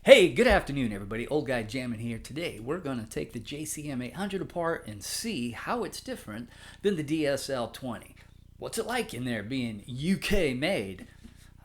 Hey, good afternoon, everybody. Old Guy Jammin' here. Today, we're going to take the JCM 800 apart and see how it's different than the DSL 20. What's it like in there being UK made?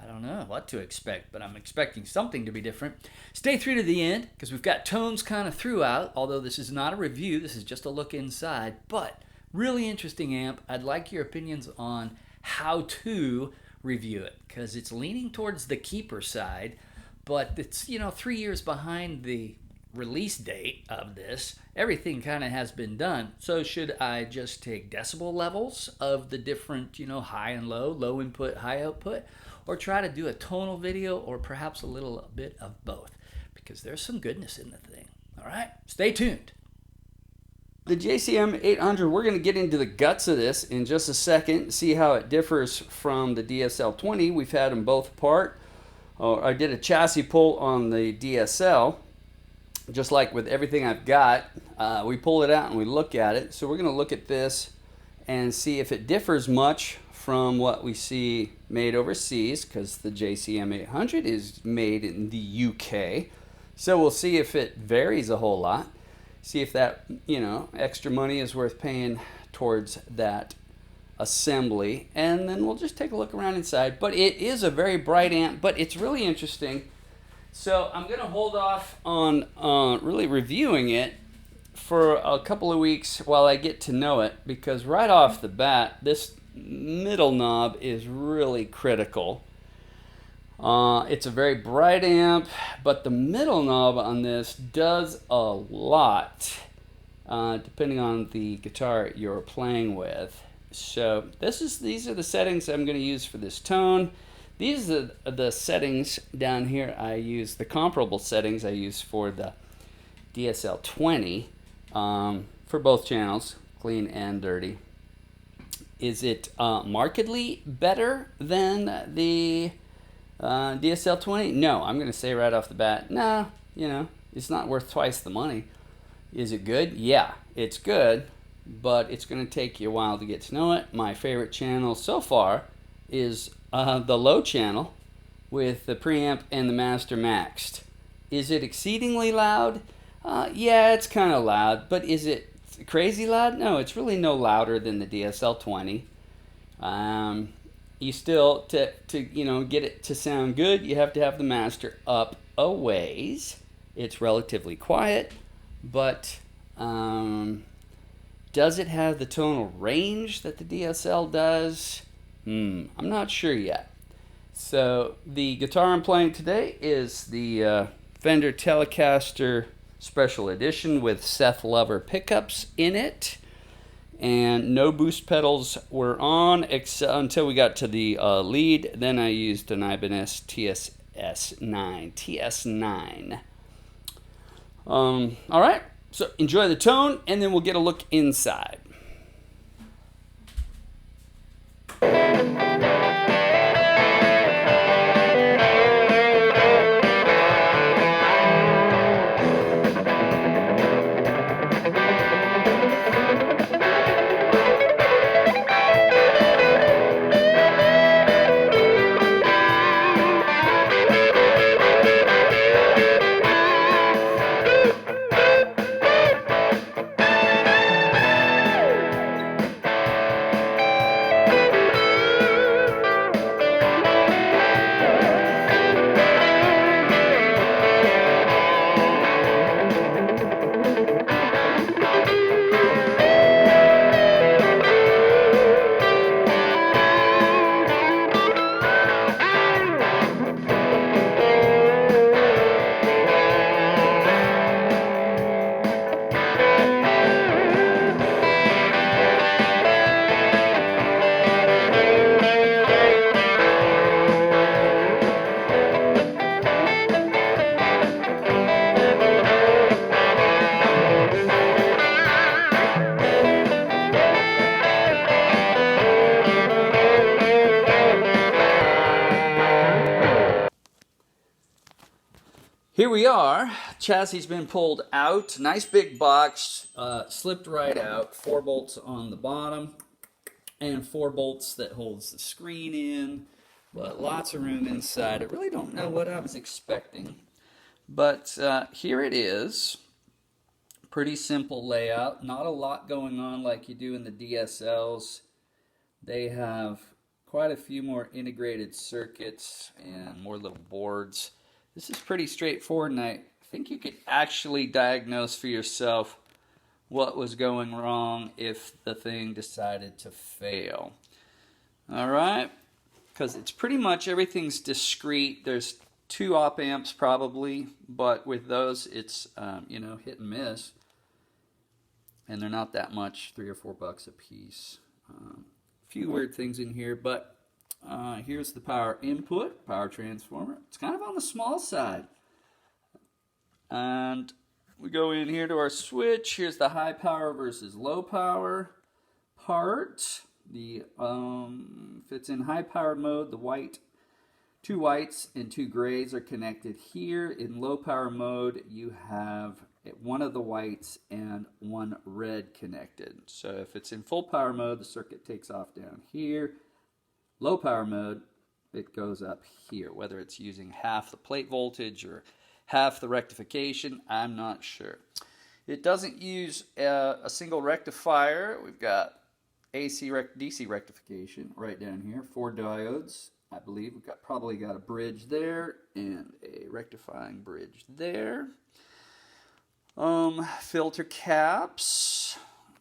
I don't know what to expect, but I'm expecting something to be different. Stay through to the end because we've got tones kind of throughout, although this is not a review, this is just a look inside. But really interesting amp. I'd like your opinions on how to review it because it's leaning towards the keeper side, but it's 3 years behind the release date of this. Everything kind of has been done. So should I just take decibel levels of the different high and low input, high output, or try to do a tonal video, or perhaps a little bit of both, because there's some goodness in the thing. All right, stay tuned. The JCM 800, we're going to get into the guts of this in just a second, see how it differs from the DSL 20. We've had them both apart. I did a chassis pull on the DSL, just like with everything I've got. We pull it out and we look at it. So we're going to look at this and see if it differs much from what we see made overseas, because the JCM 800 is made in the UK. So we'll see if it varies a whole lot. See if that, extra money is worth paying towards that assembly, and then we'll just take a look around inside. But it is a very bright amp, but it's really interesting. So I'm going to hold off on really reviewing it for a couple of weeks while I get to know it, because right off the bat, this middle knob is really critical. It's a very bright amp, but the middle knob on this does a lot, depending on the guitar you're playing with. So these are the settings I'm going to use for this tone. These are the settings down here I use, the comparable settings I use for the DSL 20 for both channels, clean and dirty. Is it markedly better than the DSL 20? No, I'm going to say right off the bat, no, it's not worth twice the money. Is it good? Yeah, it's good, but it's going to take you a while to get to know it. My favorite channel so far is the low channel with the preamp and the master maxed. Is it exceedingly loud? Yeah, it's kind of loud, but is it crazy loud? No, it's really no louder than the DSL 20. You still, to get it to sound good, you have to have the master up a ways. It's relatively quiet, but does it have the tonal range that the DSL does? I'm not sure yet. So the guitar I'm playing today is the Fender Telecaster Special Edition with Seth Lover pickups in it. And no boost pedals were on until we got to the lead. Then I used an Ibanez TS9. All right, so enjoy the tone, and then we'll get a look inside. Here we are. Chassis's been pulled out. Nice big box, slipped right out. 4 bolts on the bottom and 4 bolts that holds the screen in. But lots of room inside. I really don't know what I was expecting. But here it is. Pretty simple layout. Not a lot going on like you do in the DSLs. They have quite a few more integrated circuits and more little boards. This is pretty straightforward, and I think you could actually diagnose for yourself what was going wrong if the thing decided to fail. All right, because it's pretty much everything's discrete. There's 2 op amps probably, but with those it's hit and miss, and they're not that much, $3 or $4 a piece. Few weird things in here, but here's the power input, power transformer. It's kind of on the small side. And we go in here to our switch. Here's the high power versus low power part. The if it's in high power mode, the 2 whites and 2 grays are connected here. In low power mode, you have one of the whites and 1 red connected. So if it's in full power mode, the circuit takes off down here. Low power mode, it goes up here. Whether it's using half the plate voltage or half the rectification, I'm not sure. It doesn't use a single rectifier. We've got DC rectification right down here. 4 diodes, I believe. We've probably got a bridge there and a rectifying bridge there. Filter caps.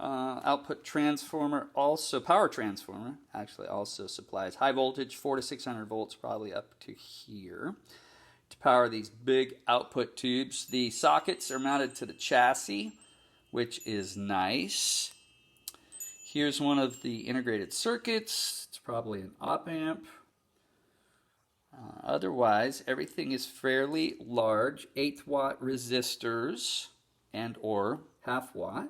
Output transformer, also power transformer, actually also supplies high voltage, 400 to 600 volts, probably up to here, to power these big output tubes. The sockets are mounted to the chassis, which is nice. Here's one of the integrated circuits. It's probably an op amp. Otherwise, everything is fairly large. 1/8 watt resistors and or half watt.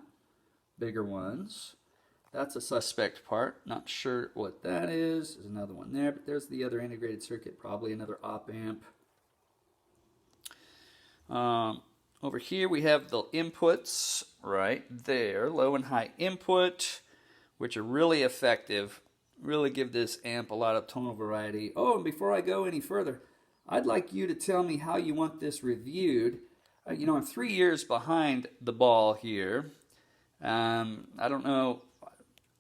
Bigger ones. That's a suspect part. Not sure what that is. There's another one there, but there's the other integrated circuit, probably another op amp. Over here we have the inputs right there, low and high input, which are really effective. Really give this amp a lot of tonal variety. Oh, and before I go any further, I'd like you to tell me how you want this reviewed. I'm 3 years behind the ball here. I don't know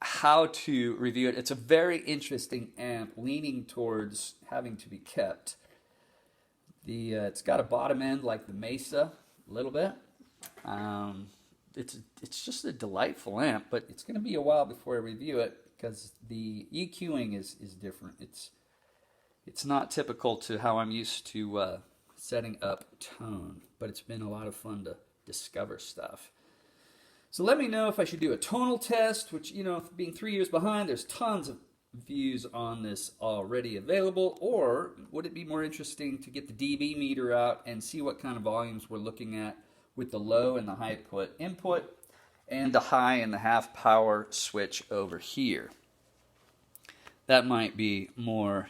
how to review it. It's a very interesting amp, leaning towards having to be kept. It's got a bottom end like the Mesa, a little bit. It's just a delightful amp, but it's going to be a while before I review it because the EQing is different. It's not typical to how I'm used to setting up tone, but it's been a lot of fun to discover stuff. So let me know if I should do a tonal test, which, being 3 years behind, there's tons of views on this already available, or would it be more interesting to get the dB meter out and see what kind of volumes we're looking at with the low and the high input and the high and the half power switch over here. That might be more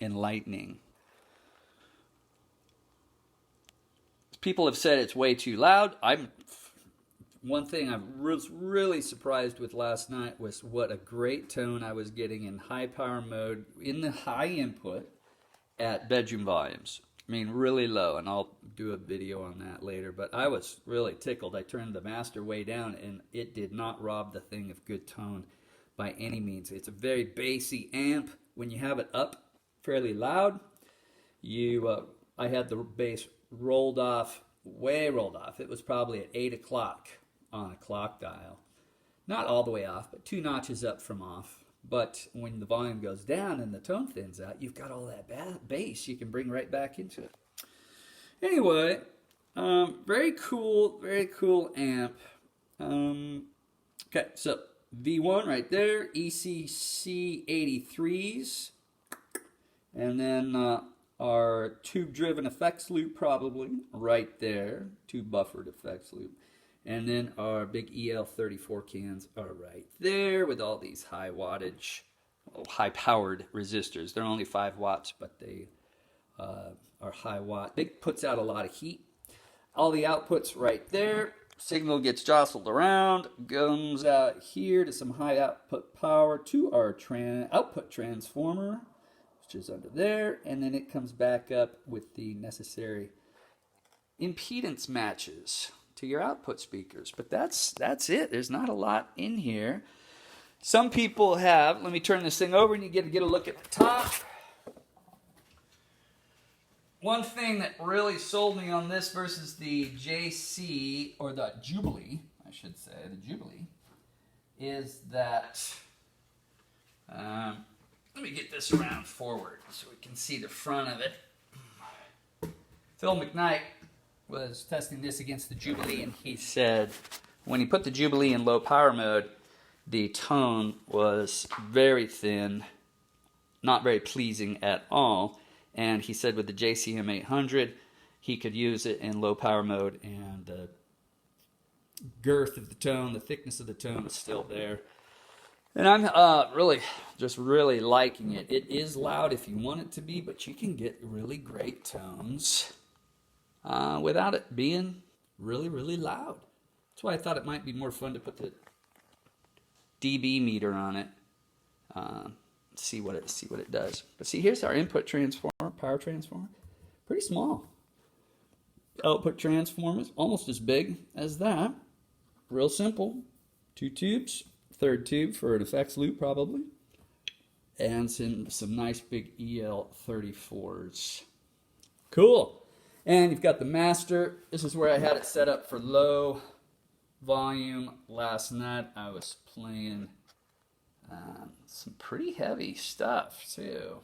enlightening. People have said it's way too loud. One thing I was really surprised with last night was what a great tone I was getting in high power mode in the high input at bedroom volumes. Really low, and I'll do a video on that later, but I was really tickled. I turned the master way down, and it did not rob the thing of good tone by any means. It's a very bassy amp. When you have it up fairly loud, I had the bass rolled off, way rolled off. It was probably at 8 o'clock on a clock dial. Not all the way off, but 2 notches up from off. But when the volume goes down and the tone thins out, you've got all that bass you can bring right back into it. Anyway, very cool amp. Okay, so V1 right there, ECC 83s. And then our tube-driven effects loop probably right there, tube buffered effects loop. And then our big EL34 cans are right there with all these high wattage, high-powered resistors. They're only 5 watts, but they are high watt. It puts out a lot of heat. All the outputs right there. Signal gets jostled around, comes out here to some high output power to our output transformer, which is under there, and then it comes back up with the necessary impedance matches to your output speakers. But that's it. There's not a lot in here. Some people have, let me turn this thing over and you get to get a look at the top. One thing that really sold me on this versus the JC, or the Jubilee, I should say, the Jubilee, is that, let me get this around forward so we can see the front of it. Phil McKnight was testing this against the Jubilee, and he said when he put the Jubilee in low power mode, the tone was very thin, not very pleasing at all. And he said with the JCM 800, he could use it in low power mode, and the girth of the tone, the thickness of the tone is still there. And I'm really liking it. It is loud if you want it to be, but you can get really great tones without it being really, really loud. That's why I thought it might be more fun to put the dB meter on it. See what it does. But see, here's our input transformer, power transformer. Pretty small. Output transformer is almost as big as that. Real simple. 2 tubes, third tube for an effects loop probably, and some nice big EL34s. Cool. And you've got the master. This is where I had it set up for low volume. Last night I was playing some pretty heavy stuff too.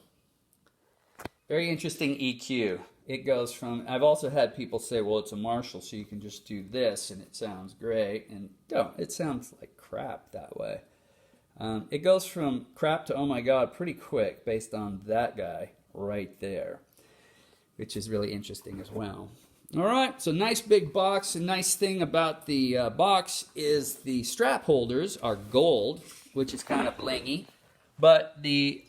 Very interesting EQ. It goes from, I've also had people say, well, it's a Marshall, so you can just do this and it sounds great. And no, it sounds like crap that way. It goes from crap to oh my god pretty quick based on that guy right there, which is really interesting as well. All right, so nice big box. A nice thing about the box is the strap holders are gold, which is kind of blingy. But the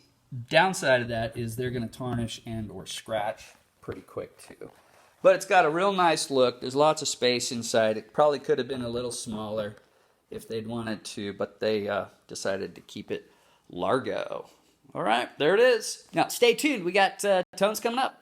downside of that is they're going to tarnish and or scratch pretty quick too. But it's got a real nice look. There's lots of space inside. It probably could have been a little smaller if they'd wanted to, but they decided to keep it largo. All right, there it is. Now, stay tuned. We got tones coming up.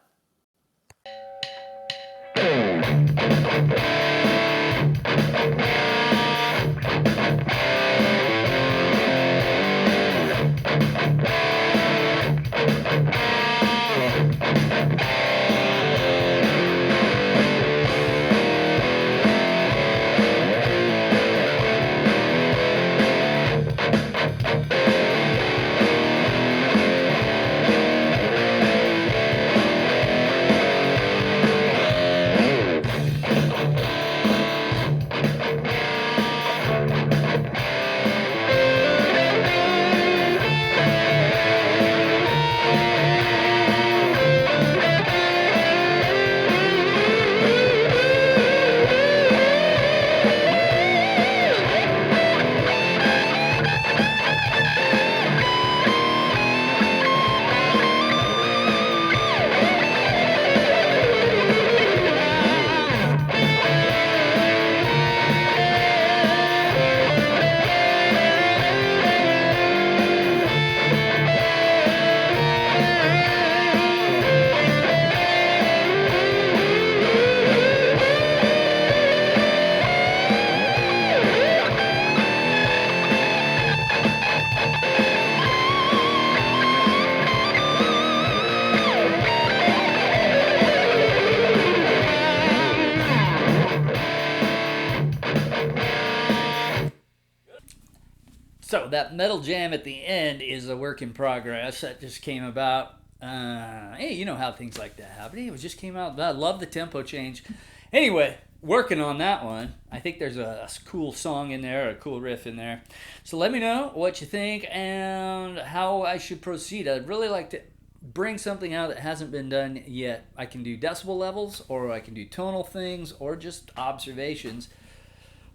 So that metal jam at the end is a work in progress that just came about. Hey, you know how things like that happen. It just came out. I love the tempo change. Anyway, working on that one. I think there's a cool song in there, a cool riff in there. So let me know what you think and how I should proceed. I'd really like to bring something out that hasn't been done yet. I can do decibel levels, or I can do tonal things, or just observations,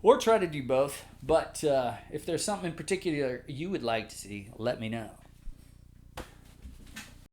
or try to do both. But if there's something in particular you would like to see, let me know.